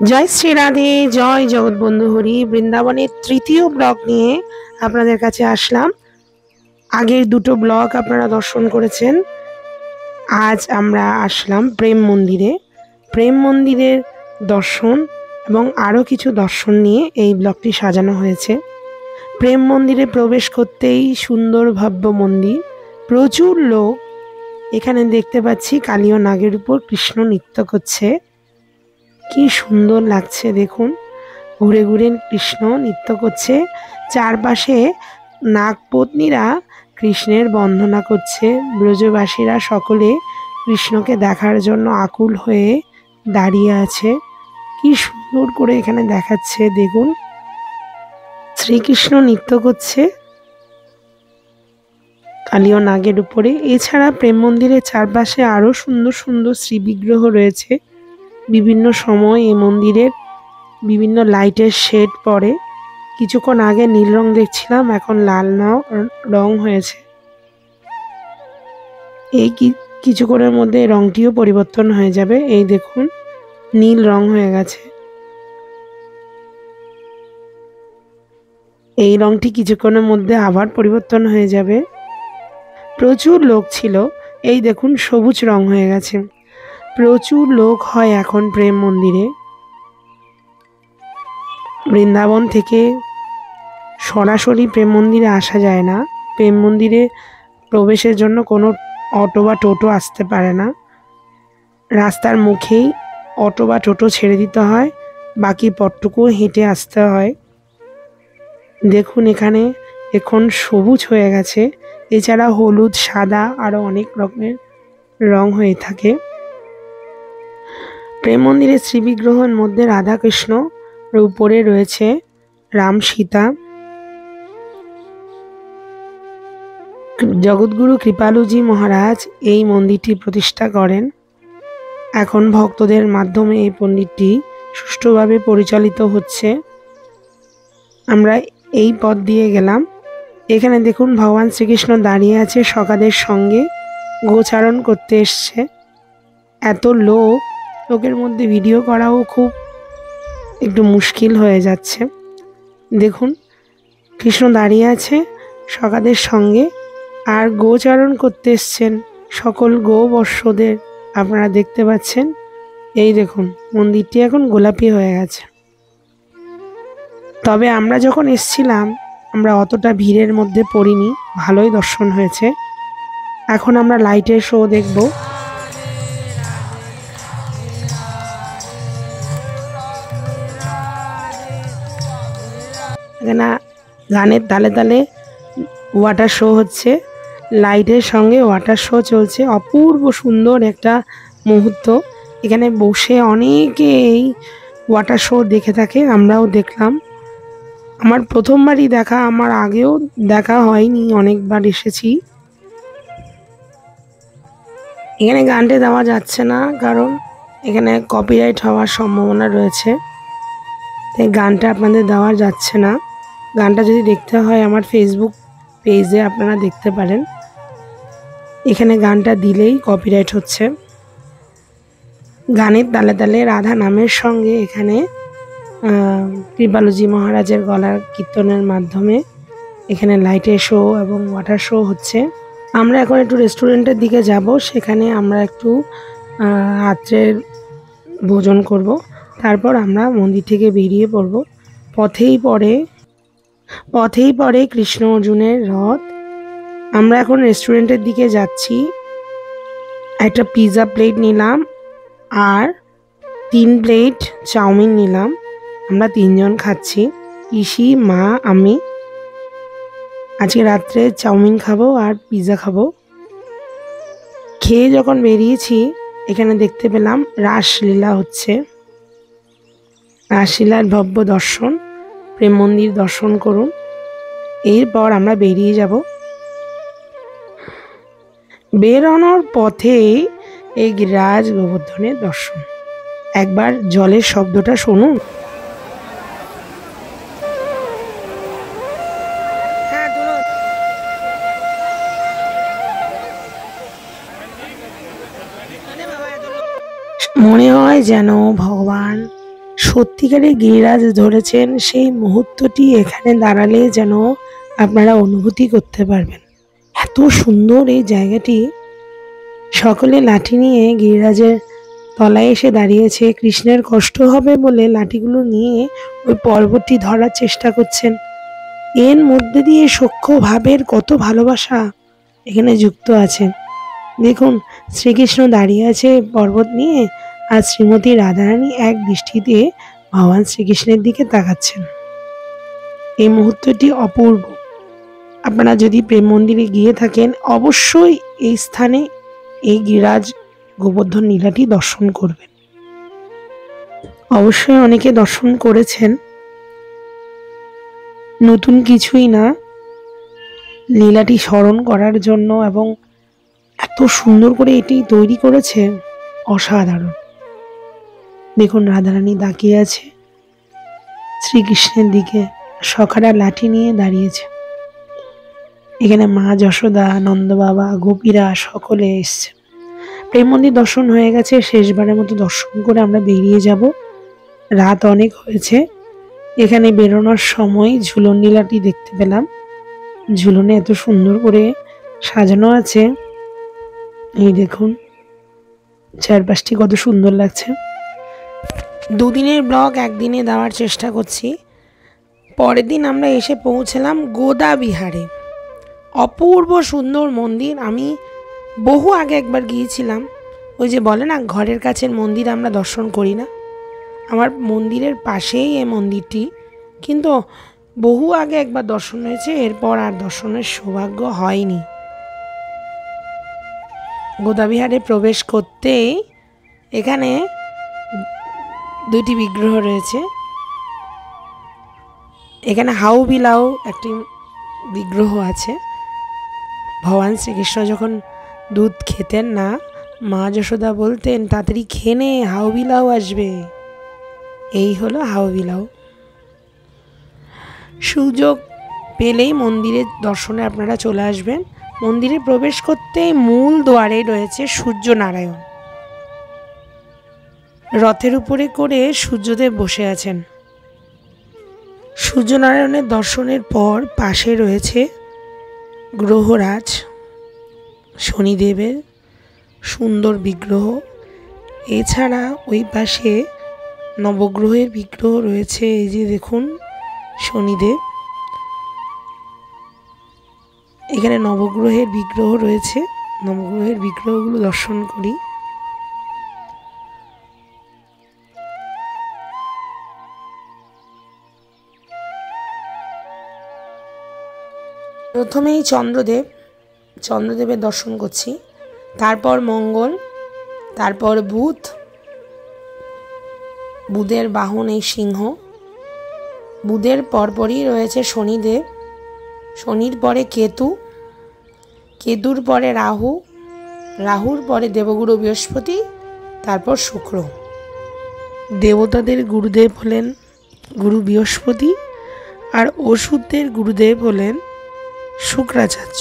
জয় শ্রী রাধে, জয় জগৎবন্ধু হরি। বৃন্দাবনের তৃতীয় ব্লগ নিয়ে আপনাদের কাছে আসলাম। আগের দুটো ব্লগ আপনারা দর্শন করেছেন। আজ আমরা আসলাম প্রেম মন্দিরে। প্রেম মন্দিরের দর্শন এবং আরও কিছু দর্শন নিয়ে এই ব্লগটি সাজানো হয়েছে। প্রেম মন্দিরে প্রবেশ করতেই সুন্দর ভব্য মন্দির, প্রচুর লোক। এখানে দেখতে পাচ্ছি কালী ও নাগের উপর কৃষ্ণ নৃত্য করছে। কি সুন্দর লাগছে দেখুন, ঘুরে ঘুরে কৃষ্ণ নৃত্য করছে। চারপাশে নাগপত্নীরা কৃষ্ণের বন্দনা করছে। ব্রজবাসীরা সকলে কৃষ্ণকে দেখার জন্য আকুল হয়ে দাঁড়িয়ে আছে। কি সুন্দর করে এখানে দেখাচ্ছে দেখুন, শ্রীকৃষ্ণ নৃত্য করছে কালী ও নাগের উপরে। এছাড়া প্রেম মন্দিরের চারপাশে আরো সুন্দর সুন্দর শ্রী বিগ্রহ রয়েছে। বিভিন্ন সময় এই মন্দিরের বিভিন্ন লাইটের শেড পড়ে। কিছুক্ষণ আগে নীল রং দেখছিলাম, এখন লাল রং হয়েছে। এই কিছুক্ষণের মধ্যে রংটিও পরিবর্তন হয়ে যাবে। এই দেখুন, নীল রং হয়ে গেছে। এই রংটি কিছুক্ষণের মধ্যে আবার পরিবর্তন হয়ে যাবে। প্রচুর লোক ছিল। এই দেখুন, সবুজ রং হয়ে গেছে। প্রচুর লোক হয় এখন প্রেম মন্দিরে। বৃন্দাবন থেকে সরাসরি প্রেম মন্দিরে আসা যায় না। প্রেম মন্দিরে প্রবেশের জন্য কোনো অটো বা টোটো আসতে পারে না। রাস্তার মুখেই অটো বা টোটো ছেড়ে দিতে হয়, বাকি পথটুকু হেঁটে আসতে হয়। দেখুন এখানে এখন সবুজ হয়ে গেছে। এছাড়া হলুদ, সাদা আরও অনেক রকমের রং হয়ে থাকে। প্রেম মন্দিরের শ্রীবিগ্রহের মধ্যে রাধাকৃষ্ণ, উপরে রয়েছে রাম সীতা। জগৎগুরু কৃপালুজি মহারাজ এই মন্দিরটি প্রতিষ্ঠা করেন। এখন ভক্তদের মাধ্যমে এই মন্দিরটি সুষ্ঠুভাবে পরিচালিত হচ্ছে। আমরা এই পথ দিয়ে গেলাম। এখানে দেখুন ভগবান শ্রীকৃষ্ণ দাঁড়িয়ে আছে সখাদের সঙ্গে, গোচারণ করতে এসছে। এত লোকের মধ্যে ভিডিও করাও খুব একটু মুশকিল হয়ে যাচ্ছে। দেখুন কৃষ্ণ দাঁড়িয়ে আছে সখাদের সঙ্গে আর গোচারণ করতে এসছেন সকল গোবর্ষদের আপনারা দেখতে পাচ্ছেন। এই দেখুন মন্দিরটি এখন গোলাপি হয়ে গেছে। তবে আমরা যখন এসছিলাম আমরা অতটা ভিড়ের মধ্যে পড়িনি, ভালোই দর্শন হয়েছে। এখন আমরা লাইটের শো দেখব। এখানে গানের তালে তালে ওয়াটার শো হচ্ছে, লাইটের সঙ্গে ওয়াটার শো চলছে। অপূর্ব সুন্দর একটা মুহূর্ত। এখানে বসে অনেকেই ওয়াটার শো দেখে থাকে, আমরাও দেখলাম। আমার প্রথমবারই দেখা, আমার আগেও দেখা হয়নি, অনেকবার এসেছি। এখানে গানটা দেওয়া যাচ্ছে না, কারণ এখানে কপিরাইট হওয়ার সম্ভাবনা রয়েছে, তাই গানটা আপনাদের দেওয়া যাচ্ছে না। গানটা যদি দেখতে হয় আমার ফেসবুক পেজে আপনারা দেখতে পারেন। এখানে গানটা দিলেই কপিরাইট হচ্ছে। গানের তালে তালে রাধা নামের সঙ্গে এখানে কৃপালুজি মহারাজের গলার কীর্তনের মাধ্যমে এখানে লাইটের শো এবং ওয়াটার শো হচ্ছে। আমরা এখন একটু রেস্টুরেন্টের দিকে যাব, সেখানে আমরা একটু রাত্রের ভোজন করব, তারপর আমরা মন্দির থেকে বেরিয়ে পড়ব। পথেই পড়ে কৃষ্ণ অর্জুনের রথ। আমরা এখন রেস্টুরেন্টের দিকে যাচ্ছি। একটা পিৎজা প্লেট নিলাম আর 3 প্লেট চাউমিন নিলাম। আমরা 3 জন খাচ্ছি, পিসি, মা, আমি। আজকে রাত্রে চাউমিন খাবো আর পিৎজা খাবো। খেয়ে যখন বেরিয়েছি এখানে দেখতে পেলাম রাসলীলা হচ্ছে। রাসলীলার ভব্য দর্শন, প্রেম মন্দির দর্শন করুন। এরপর আমরা বেরিয়ে যাব। বেরোনোর পথে এই গিরিরাজ গোবর্ধনের দর্শন। একবার জলের শব্দটা শুনুন। মনে হয় যেন ভগবান সত্যিকারের গিরিরাজ ধরেছেন সেই মুহূর্তটি এখানে দাঁড়ালে যেন আপনারা অনুভূতি করতে পারবেন। এত সুন্দর এই জায়গাটি। সকলে লাঠি নিয়ে গিরিরাজের তলায় এসে দাঁড়িয়েছে। কৃষ্ণের কষ্ট হবে বলে লাঠিগুলো নিয়ে ওই পর্বতটি ধরার চেষ্টা করছেন। এর মধ্যে দিয়ে সখ্য ভাবের কত ভালোবাসা এখানে যুক্ত আছে। দেখুন, শ্রীকৃষ্ণ দাঁড়িয়ে আছে পর্বত নিয়ে, আর শ্রীমতী রাধারানী এক দৃষ্টিতে ভগবান শ্রীকৃষ্ণের দিকে তাকাচ্ছেন। এই মুহূর্তটি অপূর্ব। আপনারা যদি প্রেম মন্দিরে গিয়ে থাকেন, অবশ্যই এই স্থানে এই গিরিরাজ গোবর্ধন লীলাটি দর্শন করবেন। অবশ্যই অনেকে দর্শন করেছেন, নতুন কিছুই না, লীলাটি স্মরণ করার জন্য, এবং এত সুন্দর করে এটি তৈরি করেছে, অসাধারণ। দেখুন, রাধারানী তাকিয়ে আছে শ্রীকৃষ্ণের দিকে, সখারা লাঠি নিয়ে দাঁড়িয়েছে। এখানে মা যশোদা, নন্দ বাবা, গোপীরা সকলে এসছে। প্রেম মন্দির দর্শন হয়ে গেছে। শেষবারের মতো দর্শন করে আমরা বেরিয়ে যাব। রাত অনেক হয়েছে। এখানে বেরোনোর সময় ঝুলন লীলাটি দেখতে পেলাম। ঝুলনে এত সুন্দর করে সাজানো আছে, এই দেখুন চারপাশটি কত সুন্দর লাগছে। দুদিনের ব্লগ একদিনে দেওয়ার চেষ্টা করছি। পরের দিন আমরা এসে পৌঁছলাম গোদা বিহারে। অপূর্ব সুন্দর মন্দির। আমি বহু আগে একবার গিয়েছিলাম। ওই যে বলে না, ঘরের কাছের মন্দির আমরা দর্শন করি না। আমার মন্দিরের পাশেই এই মন্দিরটি, কিন্তু বহু আগে একবার দর্শন হয়েছে, এরপর আর দর্শনের সৌভাগ্য হয়নি। গোদাবিহারে প্রবেশ করতেই এখানে দুটি বিগ্রহ রয়েছে। এখানে হাউ বিলাও একটি বিগ্রহ আছে। ভগবান শ্রীকৃষ্ণ যখন দুধ খেতেন না, মা যশোদা বলতেন, তাড়াতাড়ি খেয়ে নে, হাউ বিলাও আসবে। এই হলো হাউ বিলাও। সুযোগ পেলেই মন্দিরের দর্শনে আপনারা চলে আসবেন। মন্দিরে প্রবেশ করতেই মূল দ্বারে রয়েছে সূর্যনারায়ণ। রথের উপরে করে সূর্যদেব বসে আছেন। সূর্যনারায়ণের দর্শনের পর পাশে রয়েছে গ্রহরাজ শনিদেবের সুন্দর বিগ্রহ। এছাড়া ওই পাশে নবগ্রহের বিগ্রহ রয়েছে। এই যে দেখুন শনিদেব, এখানে নবগ্রহের বিগ্রহ রয়েছে। নবগ্রহের বিগ্রহগুলো দর্শন করি। প্রথমেই চন্দ্রদেবের দর্শন করছি, তারপর মঙ্গল, তারপর বুধের বাহন এই সিংহ। বুধের পরপরই রয়েছে শনিদেব, শনির পরে কেতু, কেতুর পরে রাহুর পরে দেবগুরু বৃহস্পতি, তারপর শুক্র। দেবতাদের গুরুদেব হলেন গুরু বৃহস্পতি, আর অসুরদের গুরুদেব হলেন শুক্রাচার্য।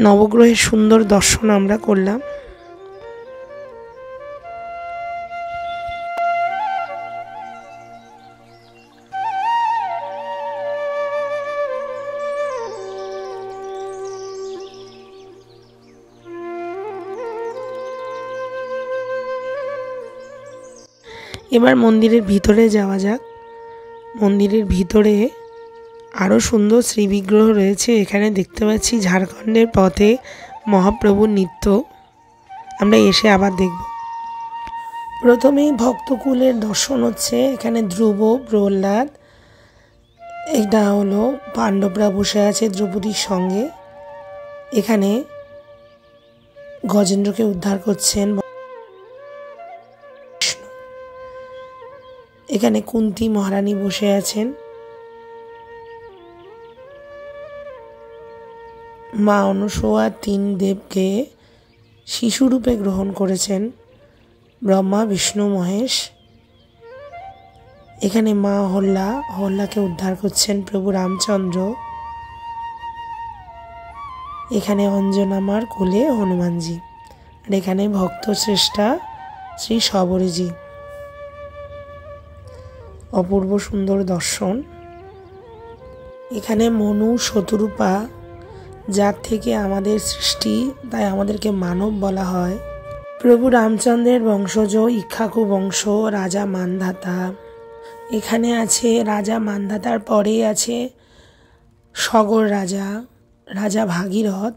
নবগ্রহের সুন্দর দর্শন আমরা করলাম। এবার মন্দিরের ভিতরে যাওয়া যাক। মন্দিরের ভিতরে আরও সুন্দর শ্রীবিগ্রহ রয়েছে। এখানে দেখতে পাচ্ছি ঝাড়খণ্ডের পথে মহাপ্রভুর নৃত্য। আমরা এসে আবার দেখব। প্রথমেই ভক্তকুলের দর্শন হচ্ছে। এখানে ধ্রুব, প্রহ্লাদ, এটা হলো পাণ্ডবরা বসে আছে দ্রৌপদীর সঙ্গে। এখানে গজেন্দ্রকে উদ্ধার করছেন। এখানে কুন্তী মহারানী বসে আছেন। মা অনুসূয়া 3 দেবকে শিশুরূপে গ্রহণ করেছেন, ব্রহ্মা, বিষ্ণু, মহেশ। এখানে মা অহল্যাকে উদ্ধার করছেন প্রভু রামচন্দ্র। এখানে অঞ্জনা মার কোলে হনুমানজি, আর এখানে ভক্ত শ্রেষ্ঠা শ্রী শবরীজি। অপূর্ব সুন্দর দর্শন। এখানে মনু শতরূপা, যার থেকে আমাদের সৃষ্টি, তাই আমাদেরকে মানব বলা হয়। প্রভু রামচন্দ্রের বংশজ ইক্ষ্বাকু বংশ, রাজা মান্ধাতা। এখানে আছে রাজা মান্ধাতার পরে আছে সগর রাজা, রাজা ভাগীরথ।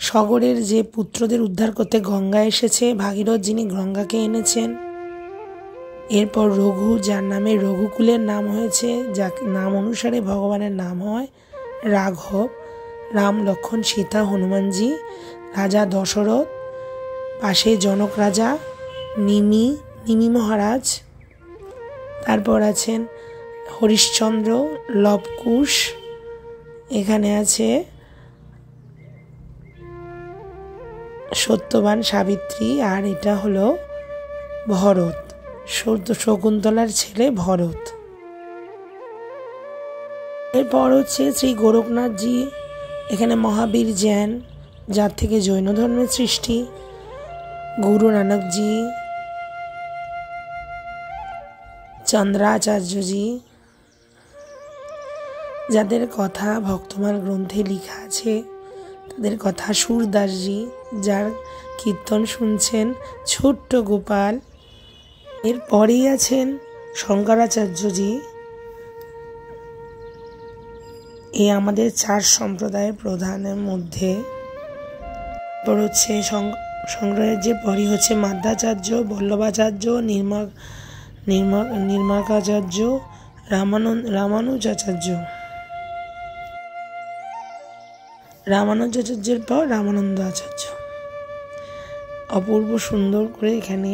সগরের যে পুত্রদের উদ্ধার করতে গঙ্গা এসেছে, ভাগীরথ যিনি গঙ্গাকে এনেছেন। এরপর রঘু, যার নামে রঘুকুলের নাম হয়েছে, যার নাম অনুসারে ভগবানের নাম হয় রাঘব। রাম, লক্ষ্মণ, সীতা, হনুমানজি, রাজা দশরথ, পাশে জনক রাজা, নিমি মহারাজ। তারপর আছেন হরিশ্চন্দ্র, লবকুশ। এখানে আছে সত্যবান, সাবিত্রী, আর এটা হলো ভরত, শকুন্তলার ছেলে ভরত। এরপর হচ্ছে শ্রী গোরখনাথজি। এখানে মহাবীর জৈন, যার থেকে জৈন ধর্মের সৃষ্টি। গুরু নানকজি, চন্দ্রাচার্যজি, যাদের কথা ভক্তমাল গ্রন্থে লেখা আছে, তাদের কথা সুরদাসজি, যার কীর্তন শুনছেন ছোট্ট গোপাল। এরপরেই আছেন শঙ্করাচার্যজি। এই আমাদের 4 সম্প্রদায়ের প্রধানের মধ্যে। এরপর হচ্ছে শঙ্করাচার্যের পরই হচ্ছে মাধ্বাচার্য, বল্লভাচার্য, নির্মাকাচার্য, রামানুজাচার্য। রামানুজাচার্যের পর রামানন্দ আচার্য। অপূর্ব সুন্দর করে এখানে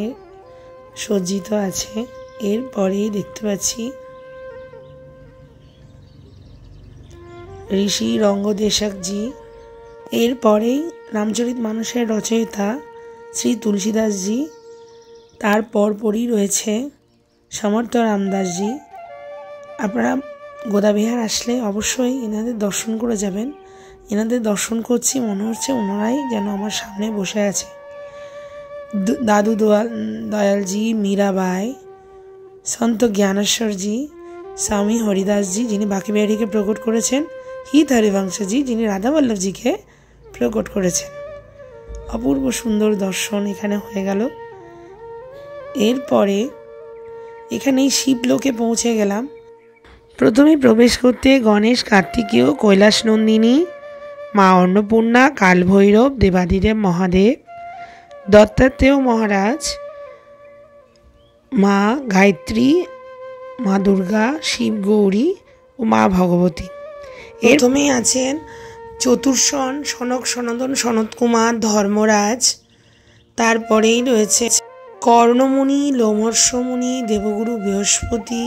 সজ্জিত আছে। এরপরেই দেখতে পাচ্ছি ঋষি রঙ্গদেশকজি। এরপরেই রামচরিত মানসের রচয়িতা শ্রী তুলসীদাসজি। তার পরপরই রয়েছে সমর্থ রামদাসজি। আপনারা গোদাবিহার আসলে অবশ্যই এনাদের দর্শন করে যাবেন। এনাদের দর্শন করছি, মনে হচ্ছে ওনারাই যেন আমার সামনে বসে আছে। দাদু দয়ালজি, মীরাবাই, সন্ত জ্ঞানেশ্বরজি, স্বামী হরিদাসজি, যিনি বাঁকে বিহারীকে প্রকট করেছেন, হিত হরিবংশজি, যিনি রাধাবল্লভজিকে প্রকট করেছেন। অপূর্ব সুন্দর দর্শন এখানে হয়ে গেল। এরপরে এখানেই শিবলোকে পৌঁছে গেলাম। প্রথমে প্রবেশ করতে গণেশ, কার্তিকেয়, কৈলাস নন্দিনী, মা অন্নপূর্ণা, কালভৈরব, দেবাদিদেব মহাদেব, দত্তাত্রেয় মহারাজ, মা গায়ত্রী, মা দুর্গা, শিব গৌরী ও মা ভগবতী। প্রথমেই আছেন চতুর্শন, সনক সনন্দন, সনত কুমার, ধর্মরাজ। তারপরেই রয়েছে কর্ণমুনি, লোমহর্ষমুনি, দেবগুরু বৃহস্পতি,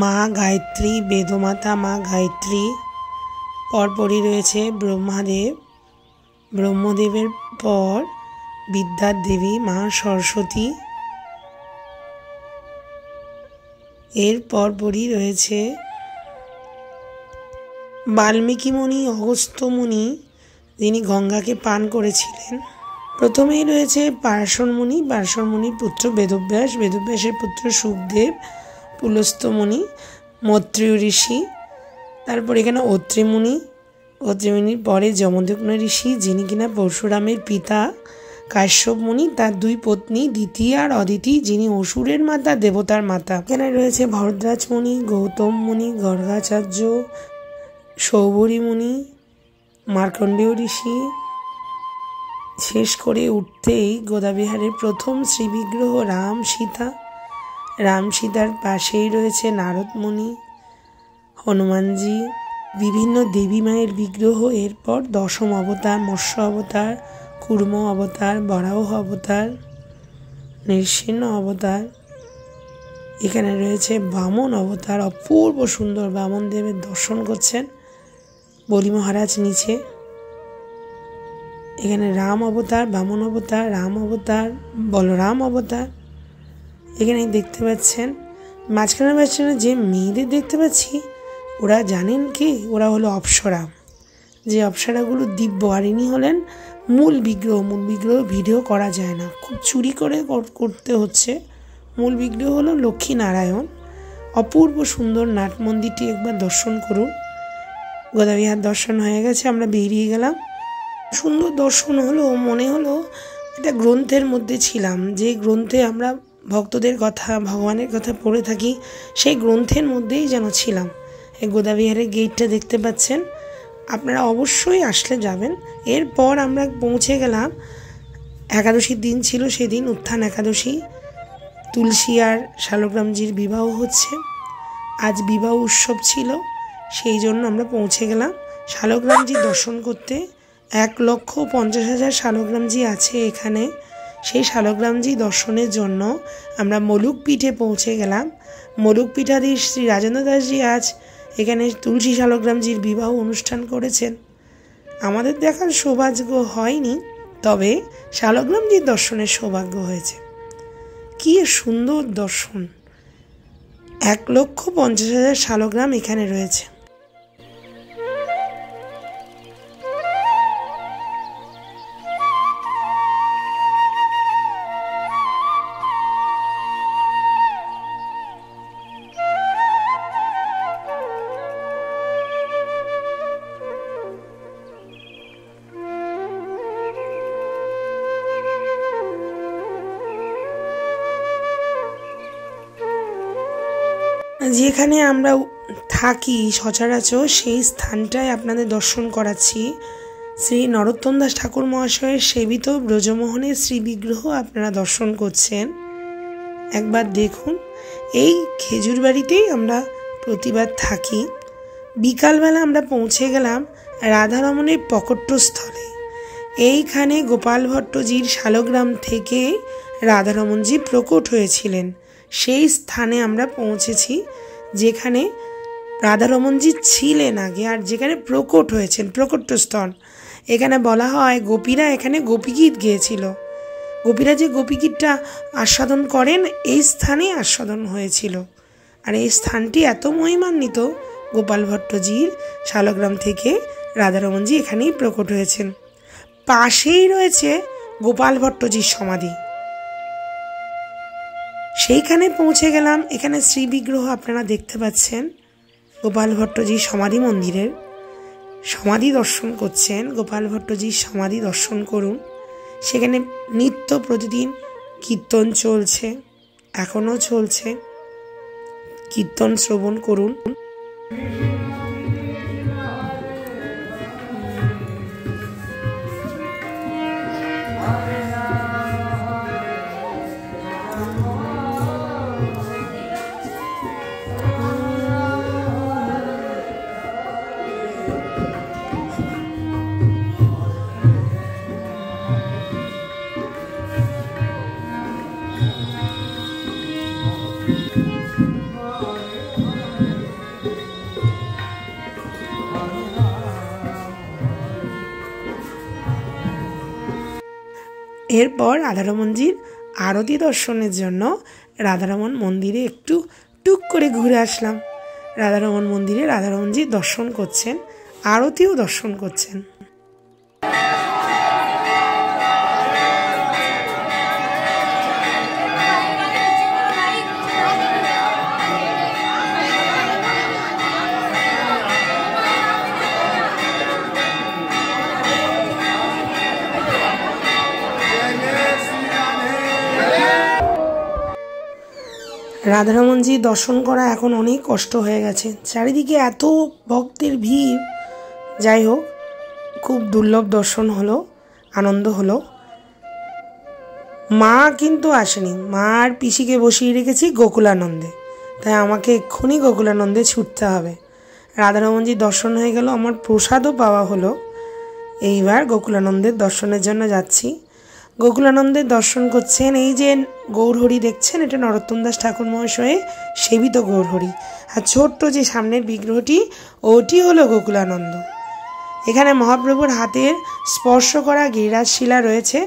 মা গায়ত্রী, বেদমাতা মা গায়ত্রী। পরপরই রয়েছে ব্রহ্মাদেব, ব্রহ্মদেবের পর বিদ্যার দেবী মা সরস্বতী। এর পরপরই রয়েছে বাল্মীকি মুনি, অগস্ত্য মুনি, যিনি গঙ্গাকে পান করেছিলেন। প্রথমেই রয়েছে পার্শ্বর মুনি, পার্শ্বর মুনির পুত্র বেদব্যাস, বেদব্যাসের পুত্র সুখদেব, পুলস্ত্য মুনি, মৈত্রেয় ঋষি। তারপর এখানে অত্রি মুনি, অত্রি মুনির পরে যমদগ্ন ঋষি, যিনি কিনা পরশুরামের পিতা, কাশ্যপ মুনি, তার 2 পত্নী দিতি আর অদিতি, যিনি অসুরের মাতা, দেবতার মাতা। এখানে রয়েছে ভরদ্বাজ মুনি, গৌতম মুনি, গর্গাচার্য, সৌবরী মুনি, মার্কণ্ডেয় ঋষি। শেষ করে উঠতেই গোদাবিহারের প্রথম শ্রীবিগ্রহ রাম সীতা। রাম সীতার পাশেই রয়েছে নারদ মুনি, হনুমানজি, বিভিন্ন দেবী মায়ের বিগ্রহ। এরপর 10ম অবতার, মৎস্য অবতার, কুর্ম অবতার, বরাহ অবতার, নৃসিংহ অবতার। এখানে রয়েছে বামন অবতার। অপূর্ব সুন্দর বামন দেবের দর্শন করছেন বলি মহারাজ নিচে। এখানে রাম অবতার, বামন অবতার, রাম অবতার, বলরাম অবতার। এখানে দেখতে পাচ্ছেন মাঝখানে যে মেয়েদের দেখতে পাচ্ছি, ওরা জানেন কি, ওরা হলো অপ্সরা। যে অপ্সরাগুলো দিব্য, আর ইনি হলেন মূল বিগ্রহ। মূল বিগ্রহ ভিডিও করা যায় না, খুব চুরি করে করতে হচ্ছে। মূল বিগ্রহ হলো লক্ষ্মী নারায়ণ। অপূর্ব সুন্দর নাট মন্দিরটি একবার দর্শন করুন। গোদাবিহার দর্শন হয়ে গেছে, আমরা বেরিয়ে গেলাম। সুন্দর দর্শন হলো, মনে হলো একটা গ্রন্থের মধ্যে ছিলাম। যে গ্রন্থে আমরা ভক্তদের কথা, ভগবানের কথা পড়ে থাকি, সেই গ্রন্থের মধ্যেই যেন ছিলাম। এই গোদাবিহারের গেটটা দেখতে পাচ্ছেন, আপনারা অবশ্যই আসলে যাবেন। এরপর আমরা পৌঁছে গেলাম, একাদশীর দিন ছিল সেদিন, উত্থান একাদশী। তুলসী আর শালগ্রামজির বিবাহ হচ্ছে, আজ বিবাহ উৎসব ছিল, সেই জন্য আমরা পৌঁছে গেলাম শালগ্রামজির দর্শন করতে। 1,50,000 শালগ্রামজি আছে এখানে। সেই শালগ্রামজি দর্শনের জন্য আমরা মলুকপীঠে পৌঁছে গেলাম। মলুকপীঠাধীশ শ্রী রাজেন্দ্র দাসজি আজ এখানে তুলসী শালগ্রামজির বিবাহ অনুষ্ঠান করেছেন। আমাদের দেখার সৌভাগ্য হয়নি, তবে শালগ্রামজির দর্শনের সৌভাগ্য হয়েছে। কি সুন্দর দর্শন! 1,50,000 শালগ্রাম এখানে রয়েছে। যেখানে আমরা থাকি সচরাচর, সেই স্থানটায় আপনাদের দর্শন করাচ্ছি। শ্রী নরোত্তম দাস ঠাকুর মহাশয়ের সেবিত ব্রজমোহনের শ্রী বিগ্রহ আপনারা দর্শন করছেন। একবার দেখুন, এই খেজুর বাড়িতেই আমরা প্রতিবার থাকি। বিকালবেলা আমরা পৌঁছে গেলাম রাধারমণের প্রকটস্থলে। এইখানে গোপাল ভট্টজির শালগ্রাম থেকে রাধারমণজি প্রকট হয়েছিলেন। সেই স্থানে আমরা পৌঁছেছি যেখানে রাধারমণজি ছিলেন আগে, আর যেখানে প্রকট হয়েছেন, প্রকটস্থল। এখানে বলা হয় গোপীরা এখানে গোপীগীত গেয়েছিল। গোপীরা যে গোপীগীতটা আস্বাদন করেন, এই স্থানেই আস্বাদন হয়েছিল। আর এই স্থানটি এত মহিমান্বিত, গোপাল ভট্টজির শালগ্রাম থেকে রাধারমণজি এখানেই প্রকট হয়েছেন। পাশেই রয়েছে গোপাল ভট্টজির সমাধি। সেইখানে পৌঁছে গেলাম। এখানে শ্রী বিগ্রহ আপনারা দেখতে পাচ্ছেন। গোপাল ভট্টজির সমাধি মন্দিরের সমাধি দর্শন করছেন। গোপাল ভট্টজির সমাধি দর্শন করুন। সেখানে নিত্য প্রতিদিন কীর্তন চলছে, এখনও চলছে। কীর্তন শ্রবণ করুন। এরপর রাধারমণজির আরতি দর্শনের জন্য রাধারমণ মন্দিরে একটু টুক করে ঘুরে আসলাম। রাধারমণ মন্দিরে রাধারমণজির দর্শন করছেন, আরতিও দর্শন করছেন। রাধারমণজি দর্শন করা এখন অনেক কষ্ট হয়ে গেছে, চারিদিকে এত ভক্তের ভিড়। যাই হোক, খুব দুর্লভ দর্শন হলো, আনন্দ হলো। মা কিন্তু আসেনি, মা আর পিসিকে বসিয়ে রেখেছি গোকুলানন্দে, তাই আমাকে এক্ষুনি গোকুলানন্দে ছুটতে হবে। রাধারমণজির দর্শন হয়ে গেল, আমার প্রসাদও পাওয়া হলো। এইবার গোকুলানন্দের দর্শনের জন্য যাচ্ছি। গোকুলানন্দের দর্শন করছেন, এই যে গৌরহরি দেখছেন, এটা নরোত্তম দাস ঠাকুর মহাশয়ে সেবিত গৌরহরি। আর ছোট্ট যে সামনের বিগ্রহটি, ওটি হলো গোকুলানন্দ। এখানে মহাপ্রভুর হাতের স্পর্শ করা গিরিরাজ শিলা রয়েছে।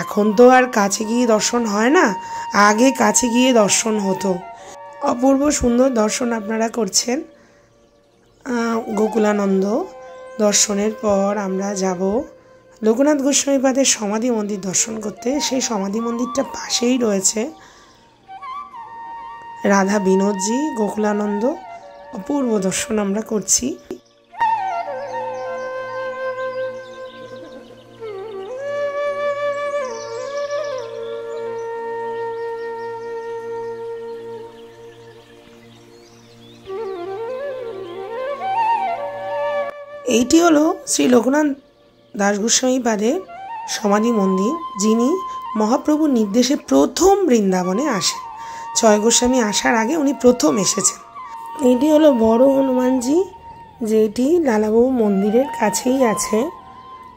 এখন তো আর কাছে গিয়ে দর্শন হয় না, আগে কাছে গিয়ে দর্শন হতো। অপূর্ব সুন্দর দর্শন আপনারা করছেন। গোকুলানন্দ দর্শনের পর আমরা যাব লোকনাথ গোস্বামীপাদের সমাধি মন্দির দর্শন করতে। সেই সমাধি মন্দিরটা পাশেই রয়েছে। রাধা বিনোদজি, গোকুলানন্দ, অপূর্ব দর্শন আমরা করছি। এইটি হলো শ্রী লোকনাথ দাস গোস্বামী পাদের সমাধি মন্দির, যিনি মহাপ্রভুর নির্দেশে প্রথম বৃন্দাবনে আসেন। ছয় গোস্বামী আসার আগে উনি প্রথম এসেছেন। এইটি হলো বড় হনুমানজি, যেটি লালাবাবু মন্দিরের কাছেই আছে।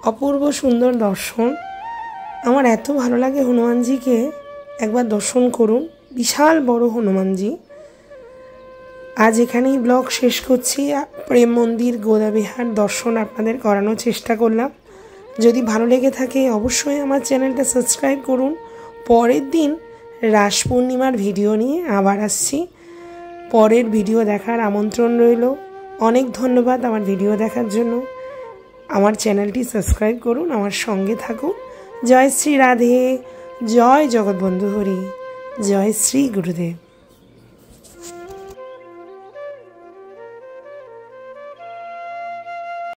অপূর্ব সুন্দর দর্শন। আমার এত ভালো লাগে হনুমানজিকে, একবার দর্শন করুন। বিশাল বড় হনুমানজি। আজ এখানেই ব্লগ শেষ করছি। প্রেম মন্দির, গোদাবিহার দর্শন আপনাদের করানোর চেষ্টা করলাম। যদি ভালো লেগে থাকে অবশ্যই আমার চ্যানেলটা সাবস্ক্রাইব করুন। পরের দিন রাস পূর্ণিমার ভিডিও নিয়ে আবার আসছি। পরের ভিডিও দেখার আমন্ত্রণ রইল। অনেক ধন্যবাদ আমার ভিডিও দেখার জন্য। আমার চ্যানেলটি সাবস্ক্রাইব করুন, আমার সঙ্গে থাকুন। জয় শ্রী রাধে, জয় জগৎবন্ধু হরি, জয় শ্রী গুরুদেব।